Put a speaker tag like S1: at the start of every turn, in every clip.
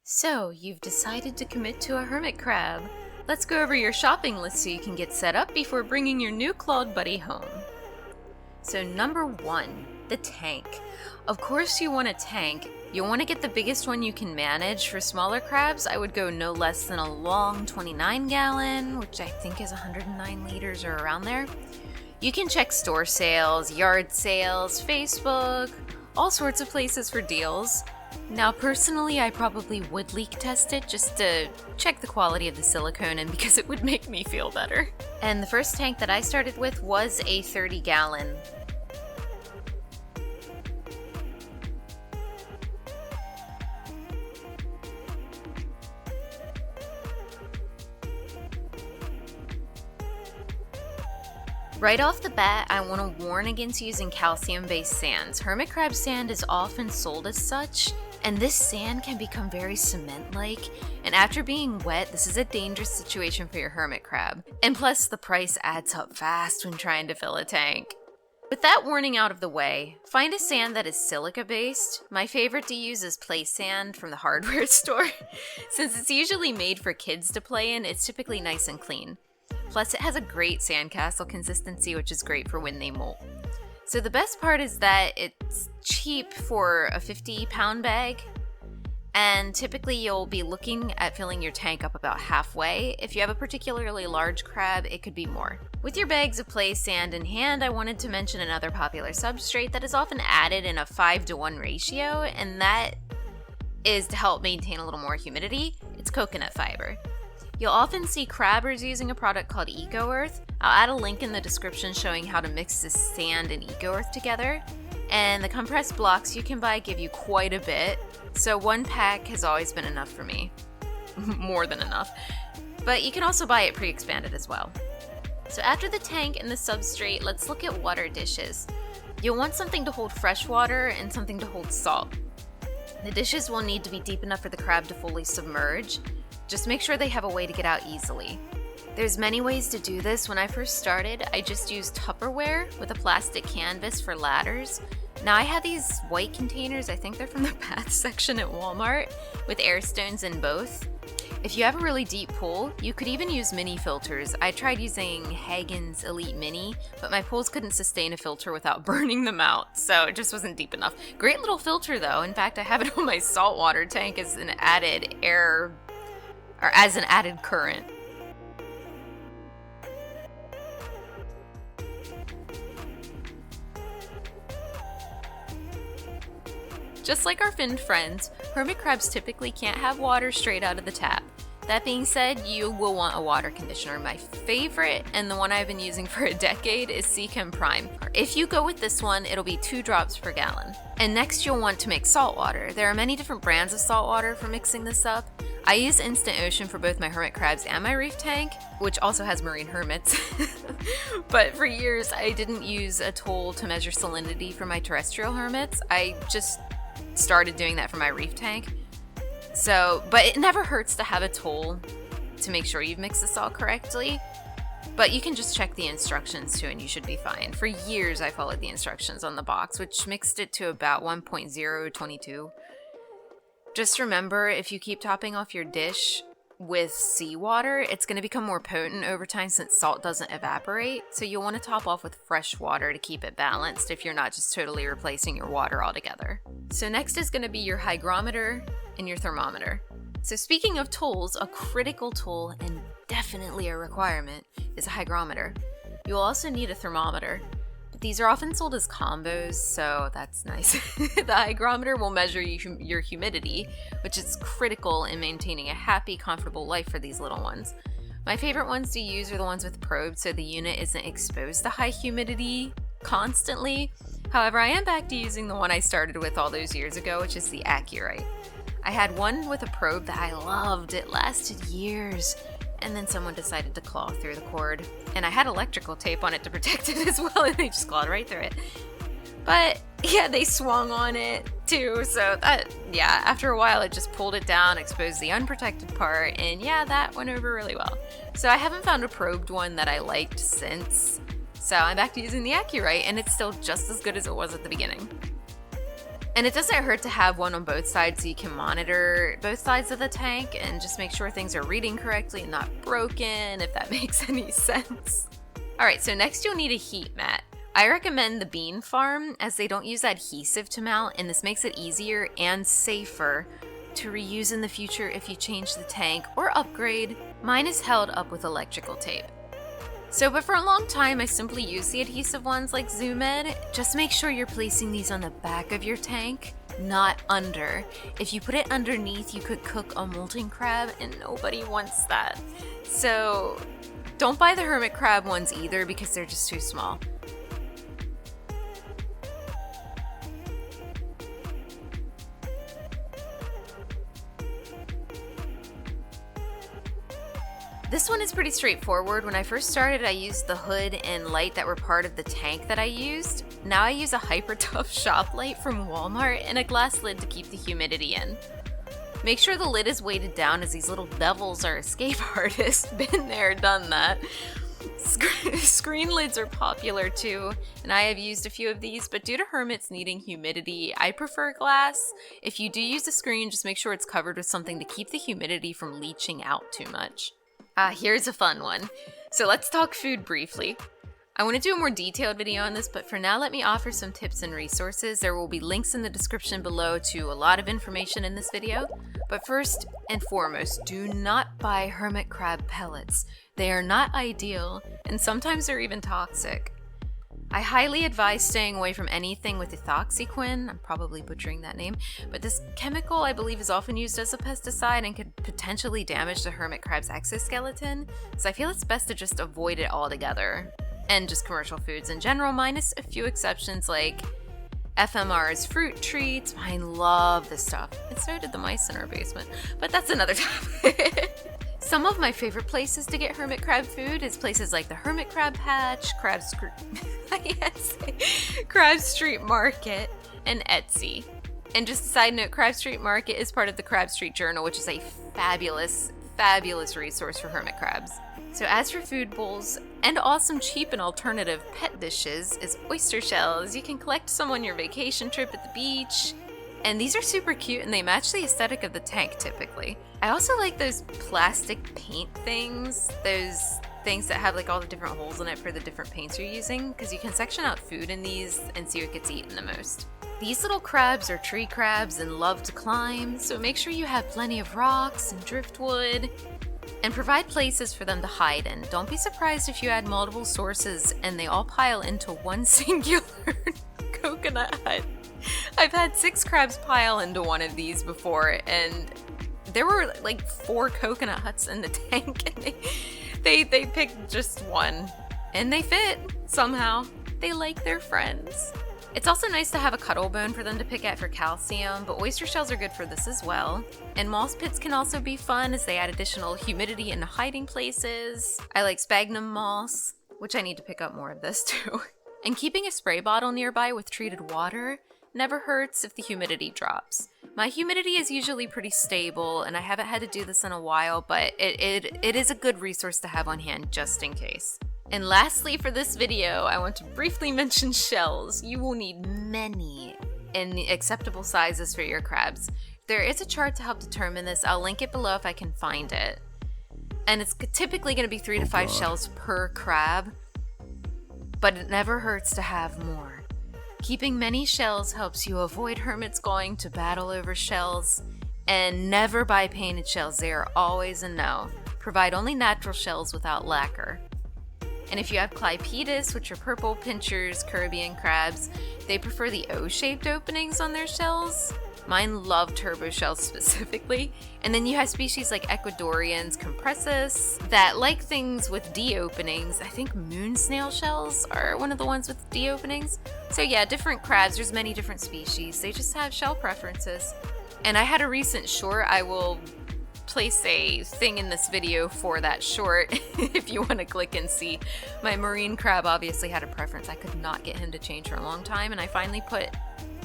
S1: So, you've decided to commit to a hermit crab. Let's go over your shopping list so you can get set up before bringing your new clawed buddy home. So number 1, the tank. Of course you want a tank. You'll want to get the biggest one you can manage. For smaller crabs, I would go no less than a long 29 gallon, which I think is 109 liters or around there. You can check store sales, yard sales, Facebook, all sorts of places for deals. Now personally, I probably would leak test it just to check the quality of the silicone and because it would make me feel better. And the first tank that I started with was a 30 gallon. Right off the bat, I want to warn against using calcium-based sands. Hermit crab sand is often sold as such, and this sand can become very cement-like, and after being wet, this is a dangerous situation for your hermit crab. And plus, the price adds up fast when trying to fill a tank. With that warning out of the way, find a sand that is silica-based. My favorite to use is play sand from the hardware store. Since it's usually made for kids to play in, it's typically nice and clean. Plus, it has a great sandcastle consistency, which is great for when they molt. So the best part is that it's cheap for a 50-pound bag, and typically you'll be looking at filling your tank up about halfway. If you have a particularly large crab, it could be more. With your bags of play sand in hand, I wanted to mention another popular substrate that is often added in a 5-to-1 ratio, and that is to help maintain a little more humidity. It's coconut fiber. You'll often see crabbers using a product called Eco Earth. I'll add a link in the description showing how to mix this sand and Eco Earth together. And the compressed blocks you can buy give you quite a bit, so one pack has always been enough for me. More than enough. But you can also buy it pre-expanded as well. So after the tank and the substrate, let's look at water dishes. You'll want something to hold fresh water and something to hold salt. The dishes will need to be deep enough for the crab to fully submerge. Just make sure they have a way to get out easily. There's many ways to do this. When I first started, I just used Tupperware with a plastic canvas for ladders. Now I have these white containers, I think they're from the bath section at Walmart, with air stones in both. If you have a really deep pool, you could even use mini filters. I tried using Hagen's Elite Mini, but my pools couldn't sustain a filter without burning them out, so it just wasn't deep enough. Great little filter though. In fact, I have it on my saltwater tank as an added as an added current. Just like our finned friends, hermit crabs typically can't have water straight out of the tap. That being said, you will want a water conditioner. My favorite, and the one I've been using for a decade, is Seachem Prime. If you go with this one, it'll be 2 drops per gallon. And next you'll want to make salt water. There are many different brands of salt water for mixing this up. I use Instant Ocean for both my hermit crabs and my reef tank, which also has marine hermits. But for years, I didn't use a tool to measure salinity for my terrestrial hermits. I just started doing that for my reef tank. But it never hurts to have a tool to make sure you've mixed this all correctly. But you can just check the instructions too and you should be fine. For years I followed the instructions on the box, which mixed it to about 1.022. Just remember, if you keep topping off your dish with seawater, it's going to become more potent over time since salt doesn't evaporate. So you'll want to top off with fresh water to keep it balanced if you're not just totally replacing your water altogether. So next is going to be your hygrometer and your thermometer. So speaking of tools, a critical tool and definitely a requirement is a hygrometer. You'll also need a thermometer. These are often sold as combos, so that's nice. The hygrometer will measure your humidity, which is critical in maintaining a happy, comfortable life for these little ones. My favorite ones to use are the ones with probes, so the unit isn't exposed to high humidity constantly. However, I am back to using the one I started with all those years ago, which is the Accurite. I had one with a probe that I loved. It lasted years. And then someone decided to claw through the cord. And I had electrical tape on it to protect it as well, and they just clawed right through it. But yeah, they swung on it too, so after a while it just pulled it down, exposed the unprotected part, and yeah, that went over really well. So I haven't found a probed one that I liked since. So I'm back to using the Accurite, and it's still just as good as it was at the beginning. And it doesn't hurt to have one on both sides so you can monitor both sides of the tank and just make sure things are reading correctly and not broken, if that makes any sense. Alright, so next you'll need a heat mat. I recommend the Bean Farm as they don't use adhesive to mount, and this makes it easier and safer to reuse in the future if you change the tank or upgrade. Mine is held up with electrical tape. But for a long time I simply use the adhesive ones like Zoom Ed. Just make sure you're placing these on the back of your tank, not under. If you put it underneath, you could cook a molten crab and nobody wants that. So don't buy the hermit crab ones either because they're just too small. This one is pretty straightforward. When I first started, I used the hood and light that were part of the tank that I used. Now I use a hyper tough shop light from Walmart and a glass lid to keep the humidity in. Make sure the lid is weighted down as these little devils are escape artists. Been there, done that. Screen lids are popular too, and I have used a few of these, but due to hermits needing humidity, I prefer glass. If you do use a screen, just make sure it's covered with something to keep the humidity from leaching out too much. Here's a fun one. So let's talk food briefly. I want to do a more detailed video on this, but for now let me offer some tips and resources. There will be links in the description below to a lot of information in this video. But first and foremost, do not buy hermit crab pellets. They are not ideal, and sometimes they're even toxic. I highly advise staying away from anything with ethoxyquin. I'm probably butchering that name, but this chemical I believe is often used as a pesticide and could potentially damage the hermit crab's exoskeleton, so I feel it's best to just avoid it altogether. And just commercial foods in general, minus a few exceptions like FMR's fruit treats. I love this stuff, and so did the mice in our basement, but that's another topic. Some of my favorite places to get hermit crab food is places like the Hermit Crab Patch, Crab Street Market, and Etsy. And just a side note, Crab Street Market is part of the Crab Street Journal, which is a fabulous, fabulous resource for hermit crabs. So as for food bowls, and awesome cheap and alternative pet dishes is oyster shells. You can collect some on your vacation trip at the beach. And these are super cute and they match the aesthetic of the tank typically. I also like those plastic paint things, those things that have like all the different holes in it for the different paints you're using, because you can section out food in these and see what gets eaten the most. These little crabs are tree crabs and love to climb, so make sure you have plenty of rocks and driftwood, and provide places for them to hide in. Don't be surprised if you add multiple sources and they all pile into one singular coconut hut. I've had 6 crabs pile into one of these before, and there were like 4 coconut huts in the tank, and they picked just one, and they fit somehow. They like their friends. It's also nice to have a cuddle bone for them to pick at for calcium, but oyster shells are good for this as well. And moss pits can also be fun as they add additional humidity into hiding places. I like sphagnum moss, which I need to pick up more of this too. And keeping a spray bottle nearby with treated water never hurts if the humidity drops. My humidity is usually pretty stable, and I haven't had to do this in a while, but it is a good resource to have on hand just in case. And lastly for this video, I want to briefly mention shells. You will need many in acceptable sizes for your crabs. There is a chart to help determine this. I'll link it below if I can find it. And it's typically going to be 3 to 5 shells per crab, but it never hurts to have more. Keeping many shells helps you avoid hermits going to battle over shells, and never buy painted shells. They are always a no. Provide only natural shells without lacquer. And if you have Clypetus, which are purple pinchers, Caribbean crabs, they prefer the O-shaped openings on their shells. Mine love turbo shells specifically. And then you have species like Ecuadorians, Compressus, that like things with D openings. I think moon snail shells are one of the ones with D openings. So yeah, different crabs, there's many different species. They just have shell preferences. And I had a recent short. I will place a thing in this video for that short if you want to click and see. My marine crab obviously had a preference. I could not get him to change for a long time, and I finally put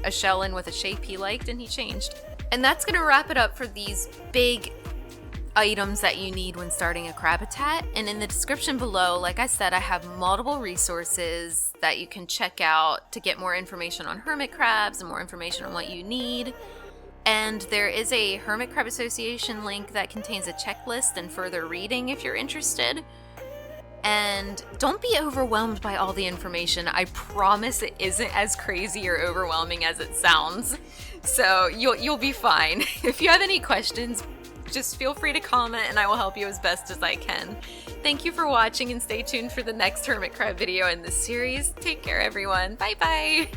S1: a shell in with a shape he liked and he changed. And that's gonna wrap it up for these big items that you need when starting a crab habitat. And in the description below, like I said, I have multiple resources that you can check out to get more information on hermit crabs and more information on what you need. And there is a Hermit Crab Association link that contains a checklist and further reading if you're interested. And don't be overwhelmed by all the information. I promise it isn't as crazy or overwhelming as it sounds. So you'll be fine. If you have any questions, just feel free to comment and I will help you as best as I can. Thank you for watching and stay tuned for the next hermit crab video in this series. Take care, everyone. Bye bye.